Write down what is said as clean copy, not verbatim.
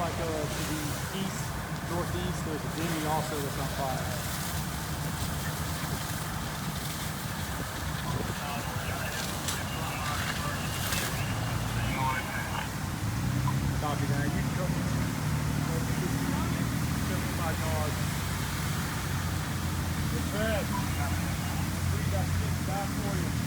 like to the east, northeast, there's a dinghy also that's on fire. Copy that. You can come 75 yards. Good pass. We got 6 back for you.